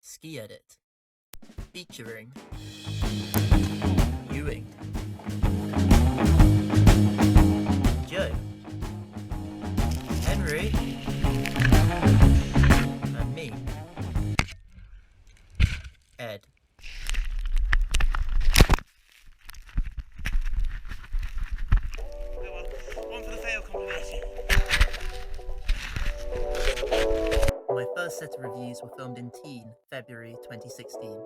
SkiEd featuring Ewing, Joe, Henry, and me, Ed. One for the fail compilation. My first set of reviews were filmed in February 2016.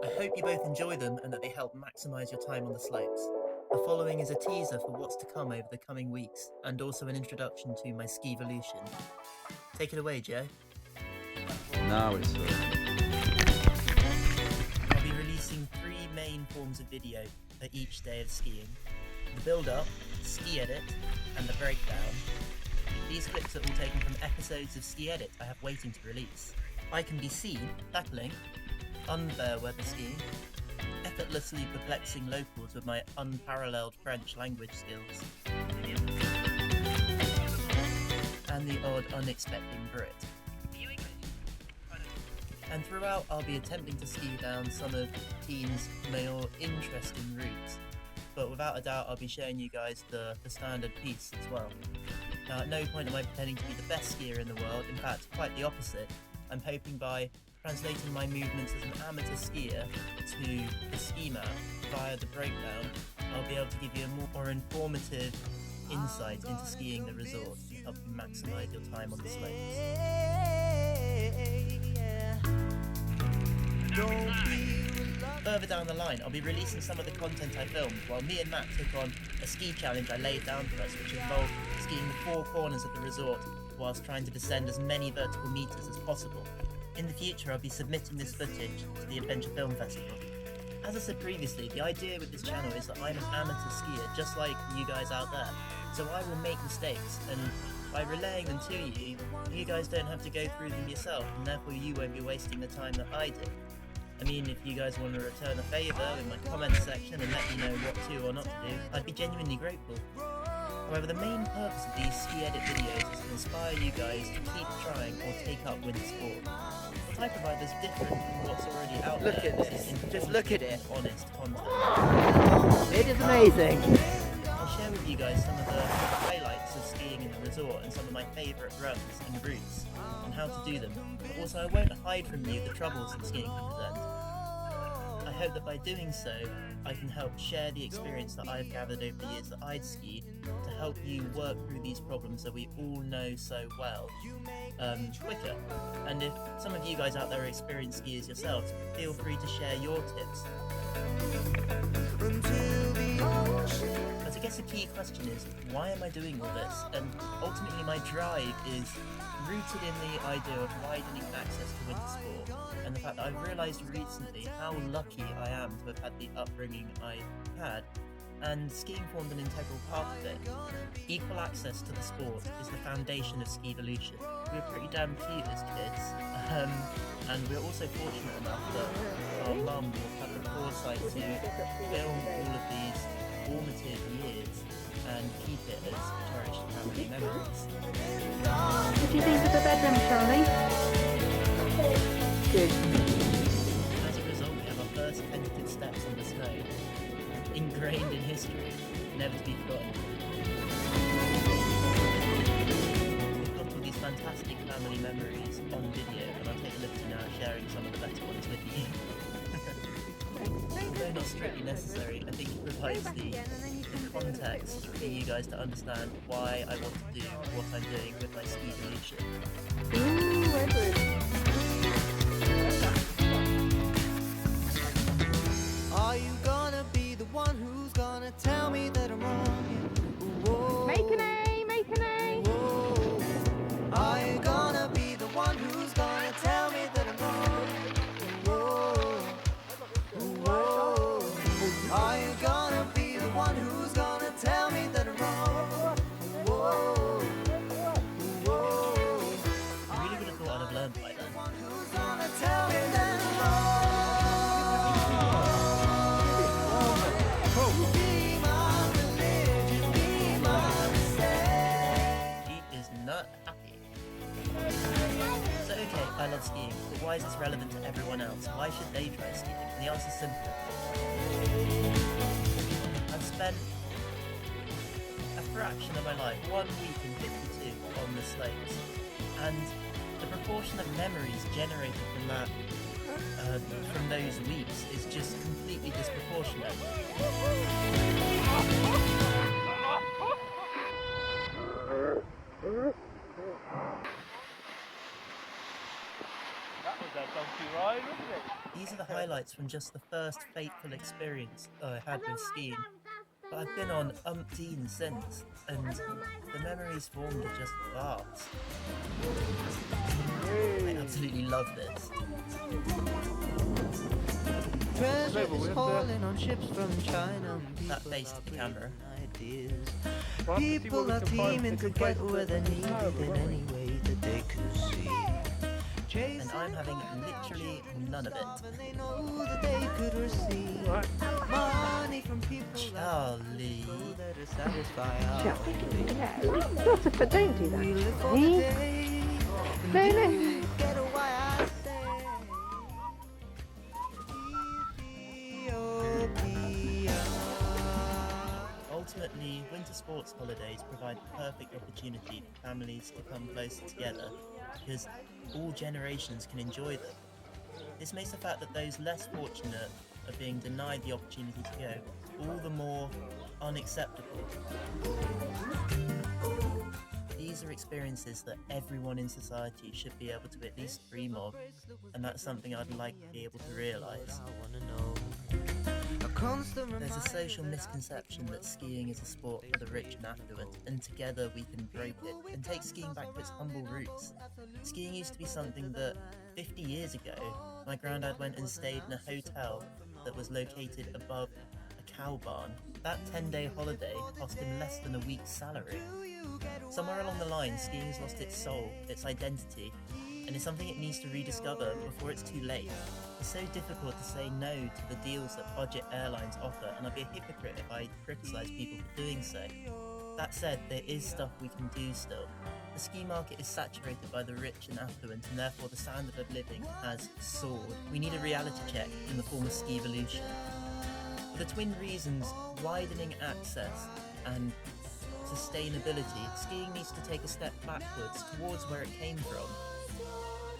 I hope you both enjoy them and that they help maximise your time on the slopes. The following is a teaser for what's to come over the coming weeks, and also an introduction to my Skivolution. Take it away, Joe. Now it's I'll be releasing 3 main forms of video for each day of skiing. The build-up, SkiEd, and the breakdown. These clips are all taken from episodes of SkiEd I have waiting to release. I can be seen tackling unfair weather skiing, effortlessly perplexing locals with my unparalleled French language skills, and the odd unexpected Brit. And throughout I'll be attempting to ski down some of team's more interesting routes, but without a doubt I'll be showing you guys the standard piece as well. Now at no point am I pretending to be the best skier in the world, in fact quite the opposite. I'm hoping by translating my movements as an amateur skier to the ski map via the breakdown, I'll be able to give you a more informative insight into skiing the resort to help you maximise your time on the slopes. Further down the line, I'll be releasing some of the content I filmed while me and Matt took on a ski challenge I laid down for us, which involved skiing the 4 corners of the resort whilst trying to descend as many vertical meters as possible. In the future, I'll be submitting this footage to the Adventure Film Festival. As I said previously, the idea with this channel is that I'm an amateur skier, just like you guys out there, so I will make mistakes, and by relaying them to you, you guys don't have to go through them yourself, and therefore you won't be wasting the time that I did. I mean, if you guys want to return a favour in my comments section and let me know what to or not to do, I'd be genuinely grateful. However, the main purpose of these SkiEd videos is to inspire you guys to keep trying or take up winter sport. What I provide is different from what's already out there. Look at this. Just look at it. Honest content. It is amazing. I'll share with you guys some of the highlights of skiing in the resort and some of my favourite runs and routes and how to do them. But also I won't hide from you the troubles that skiing can present. I hope that by doing so, I can help share the experience that I've gathered over the years that I'd skied to help you work through these problems that we all know so well quicker. And if some of you guys out there are experienced skiers yourselves, feel free to share your tips. But I guess the key question is, why am I doing all this? And ultimately my drive is rooted in the idea of widening access to winter sport, and the fact that I've realised recently how lucky I am to have had the upbringing I had, and skiing formed an integral part of it. Equal access to the sport is the foundation of Skivolution. We're pretty damn cute as kids, and we're also fortunate enough that our mum will have the foresight to film all of these formative years and keep it as cherished family memories. What do you think of the bedroom, Charlie? Good. As a result, we have our first tentative steps on the snow, ingrained in history, never to be forgotten. We've got all these fantastic family memories on video, and I'll take a liberty now sharing some of the better ones with you. Although not strictly necessary, I think it provides the context for you guys to understand why I want to do what I'm doing with my Skivolution. Ooh, Edward. Are you gonna be the one who's gonna tell me that I'm wrong? Whoa. Make an A, make an A. Whoa. Are you gonna be the one who's gonna tell me that I'm wrong? Whoa. Whoa. Are you gonna be the one who's gonna tell me that I'm wrong? Whoa. Whoa. I really would have thought I'd have learned by then. Who's gonna tell me that I'm wrong? Be my religion, be my mistake. He is not happy. So okay, I love skiing, but why is this relevant to everyone else? Why should they try skiing? And the answer is simple. I've spent a fraction of my life, 1 week in 52, on the slopes, and the proportion of memories generated from that, from those weeks is just completely disproportionate. These are the highlights from just the first fateful experience I had with skiing, but I've been on umpteen since, and the memories formed are just vast. I absolutely love this. Treasure is falling on ships from China. That face to the camera. People are teaming to get where they're needed in any way that they could see. And I'm having literally none of it. They know that they could receive money from people Charlie. that are satisfied. Yeah, lots of, but don't do that. See? No, no. Get why I say Ethiopia. Ultimately, winter sports holidays provide the perfect opportunity for families to come closer together, because all generations can enjoy them. This makes the fact that those less fortunate are being denied the opportunity to go all the more unacceptable. These are experiences that everyone in society should be able to at least dream of, and that's something I'd like to be able to realise. There's a social misconception that skiing is a sport for the rich and affluent, and together we can break it and take skiing back to its humble roots. Skiing used to be something that, 50 years ago, my granddad went and stayed in a hotel that was located above a cow barn. That 10-day holiday cost him less than a week's salary. Somewhere along the line, skiing has lost its soul, its identity, and it's something it needs to rediscover before it's too late. It's so difficult to say no to the deals that budget airlines offer, and I'd be a hypocrite if I criticise people for doing so. That said, there is stuff we can do still. The ski market is saturated by the rich and affluent, and therefore the standard of living has soared. We need a reality check in the form of Skivolution. For the twin reasons, widening access and sustainability, skiing needs to take a step backwards towards where it came from.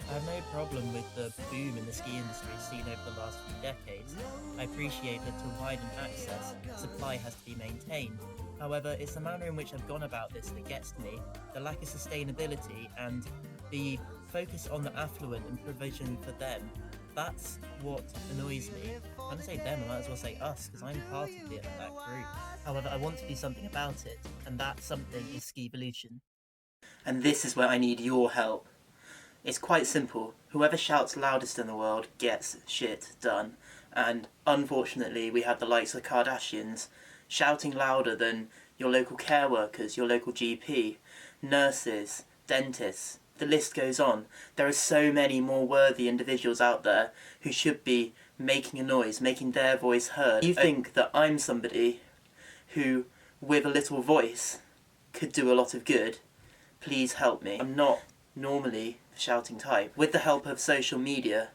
I have no problem with the boom in the ski industry seen over the last few decades. I appreciate that to widen access, supply has to be maintained. However, it's the manner in which I've gone about this that gets to me, the lack of sustainability and the focus on the affluent and provision for them. That's what annoys me. When I say them, I might as well say us, because I'm part of that group. However, I want to do something about it, and that something is Skivolution. And this is where I need your help. It's quite simple. Whoever shouts loudest in the world gets shit done. And unfortunately, we have the likes of the Kardashians shouting louder than your local care workers, your local GP, nurses, dentists. The list goes on. There are so many more worthy individuals out there who should be making a noise, making their voice heard. You think that I'm somebody who, with a little voice, could do a lot of good? Please help me. I'm not normally the shouting type. With the help of social media,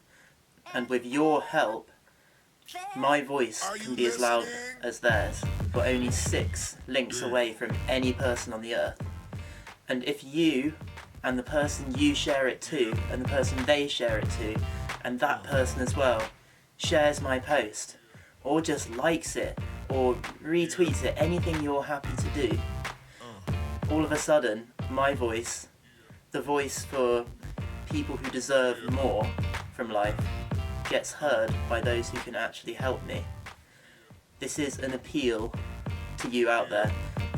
and with your help, my voice can be as loud as theirs. We're only 6 links away from any person on the earth. And if you, and the person you share it to, and the person they share it to, and that person as well, shares my post, or just likes it, or retweets it, anything you're happy to do, all of a sudden, my voice, the voice for people who deserve more from life, gets heard by those who can actually help me. This is an appeal to you out there.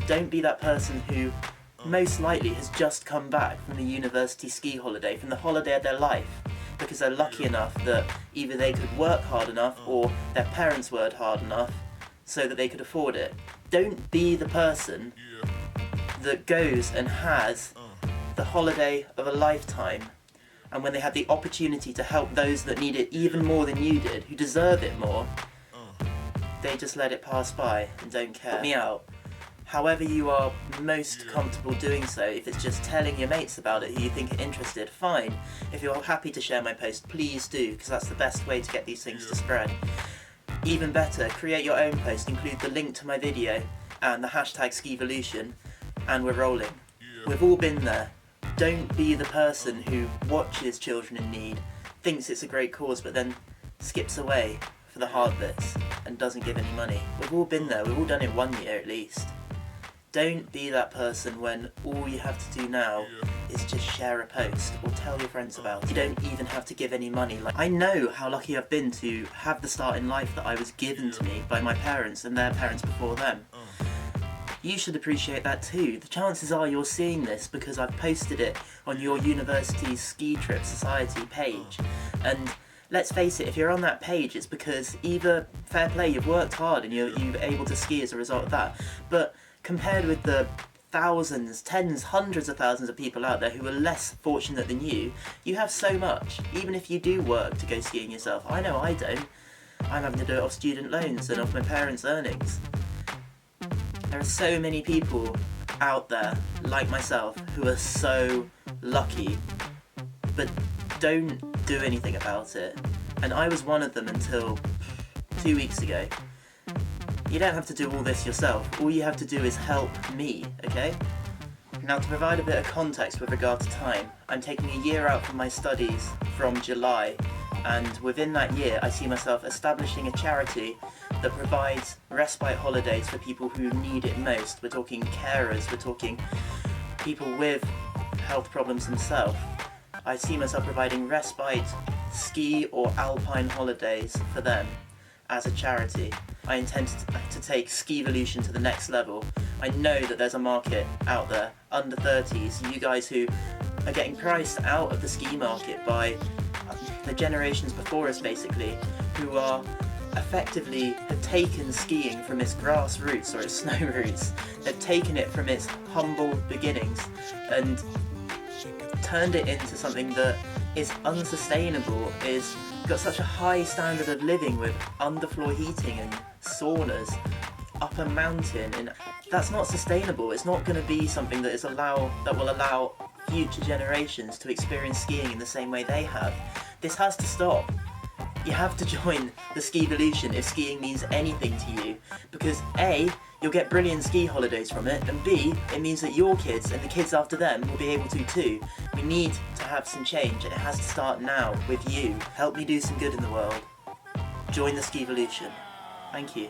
Don't be that person who most likely has just come back from the university ski holiday, from the holiday of their life, because they're lucky enough that either they could work hard enough or their parents worked hard enough so that they could afford it. Don't be the person that goes and has the holiday of a lifetime, and when they have the opportunity to help those that need it even more than you did, who deserve it more, they just let it pass by and don't care. Help me out. however you are most comfortable doing so. If it's just telling your mates about it who you think are interested, fine. If you're happy to share my post, please do, because that's the best way to get these things to spread. Even better, create your own post, include the link to my video and the hashtag Skivolution, and we're rolling. We've all been there. Don't be the person who watches children in need, thinks it's a great cause, but then skips away for the hard bits and doesn't give any money. We've all been there, we've all done it 1 year at least. Don't be that person when all you have to do now is just share a post or tell your friends about it. You don't even have to give any money. Like, I know how lucky I've been to have the start in life that I was given to me by my parents and their parents before them. You should appreciate that too. The chances are you're seeing this because I've posted it on your university's Ski Trip Society page. And let's face it, if you're on that page, it's because either, fair play, you've worked hard and you're able to ski as a result of that. But compared with the thousands, tens, hundreds of thousands of people out there who are less fortunate than you, you have so much. Even if you do work to go skiing yourself. I know I don't. I'm having to do it off student loans and off my parents' earnings. There are so many people out there, like myself, who are so lucky, but don't do anything about it. And I was one of them until 2 weeks ago. You don't have to do all this yourself. All you have to do is help me, okay? Now, to provide a bit of context with regard to time, I'm taking a year out from my studies from July, and within that year I see myself establishing a charity that provides respite holidays for people who need it most. We're talking carers, we're talking people with health problems themselves. I see myself providing respite, ski or alpine holidays for them as a charity. I intend to take Skivolution to the next level. I know that there's a market out there, under 30s, you guys who are getting priced out of the ski market by the generations before us basically, who are effectively have taken skiing from its grassroots or its snow roots. They've taken it from its humble beginnings and turned it into something that is unsustainable, is got such a high standard of living with underfloor heating and saunas up a mountain, and that's not sustainable. It's not going to be something that will allow future generations to experience skiing in the same way they have. This has to stop. You have to join the Skivolution if skiing means anything to you, because A, you'll get brilliant ski holidays from it, and B, it means that your kids and the kids after them will be able to too. We need to have some change, and it has to start now with you. Help me do some good in the world. Join the Skivolution. Thank you.